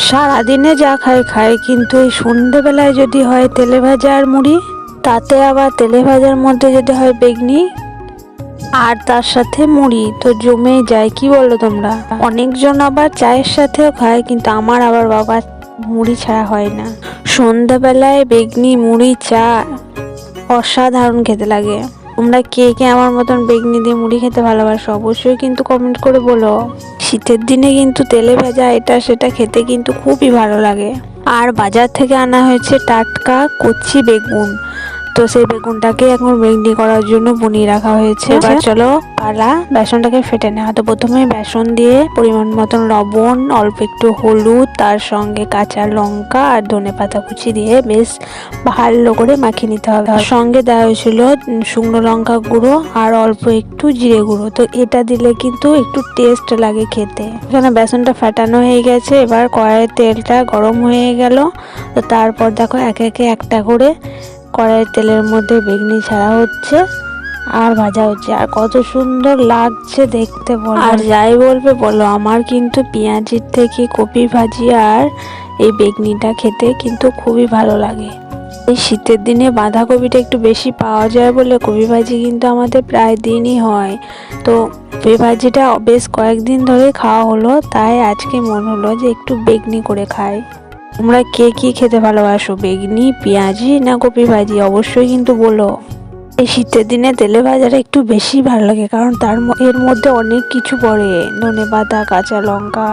সারাদিনে যা খাই খাই, কিন্তু এই সন্ধেবেলায় যদি হয় তেলে ভাজা আর মুড়ি, তাতে আবার তেলে ভাজার মধ্যে যদি হয় বেগনি আর তার সাথে মুড়ি, তো জমেই যায়। কি বলো তোমরা? অনেকজন আবার চায়ের সাথেও খায়, কিন্তু আমার আবার বাবা মুড়ি ছাড়া হয় না। সন্ধ্যাবেলায় বেগনি মুড়ি চা অসাধারণ খেতে লাগে। তোমরা কে কে আমার মতন বেগনি দিয়ে মুড়ি খেতে ভালোবাসো অবশ্যই কিন্তু কমেন্ট করে বলো। শীতের দিনে কিন্তু তেলে ভাজা এটা সেটা খেতে কিন্তু খুবই ভালো লাগে। আর বাজার থেকে আনা হয়েছে টাটকা কচি বেগুন, তো সেই বেগুনটাকে এখন বেগনি করার জন্য বুনিয়ে রাখা হয়েছে। এবার চলো পালা বেসনটাকে ফেটে নেওয়া। তো প্রথমে বেসন দিয়ে পরিমাণ মতন লবণ, অল্প একটু হলুদ, তার সঙ্গে কাঁচা লঙ্কা আর ধনেপাতা কুচি দিয়ে বেশ ভালো করে মাখিয়ে নিতে হবে। তার সঙ্গে দেওয়া হয়েছিল শুকনো লঙ্কা গুঁড়ো আর অল্প একটু জিরে গুঁড়ো। তো এটা দিলে কিন্তু একটু টেস্ট লাগে খেতে। এখানে বেসনটা ফাটানো হয়ে গেছে। এবার কড়াইয়ের তেলটা গরম হয়ে গেল। তো তারপর দেখো একে একে একটা করে কড়াইয়ের তেলের মধ্যে বেগনি ছাড়া হচ্ছে আর ভাজা হচ্ছে, আর কত সুন্দর লাগছে দেখতে বলো। আর যাই বলবে বলো, আমার কিন্তু পেঁয়াজির থেকে কপি ভাজি আর এই বেগনিটা খেতে কিন্তু খুবই ভালো লাগে। এই শীতের দিনে বাঁধাকপিটা একটু বেশি পাওয়া যায় বলে কপি ভাজি কিন্তু আমাদের প্রায় দিনই হয়। তো কপি ভাজিটা বেশ কয়েকদিন ধরে খাওয়া হলো, তাই আজকে মন হলো যে একটু বেগনি করে খাই। তোমরা কে কি খেতে ভালোবাসো, বেগনি, পেঁয়াজি না কপি ভাজি? অবশ্যই কিন্তু বলো। এই শীতের দিনে তেলে ভাজাটা একটু বেশি ভালো লাগে, কারণ এর মধ্যে অনেক কিছু পড়ে, ধনেপাতা, কাঁচা লঙ্কা।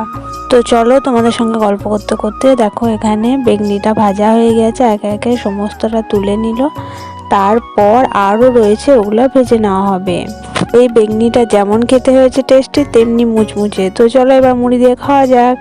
তো চলো তোমাদের সঙ্গে গল্প করতে করতে দেখো এখানে বেগনিটা ভাজা হয়ে গেছে। একে একে সমস্তটা তুলে নিল। তারপর আরও রয়েছে, ওগুলো ভেজে নেওয়া হবে। এই বেগনিটা যেমন খেতে হয়েছে টেস্টি, তেমনি মুচমুচে। তো চলো এবার মুড়ি দিয়ে খাওয়া যাক।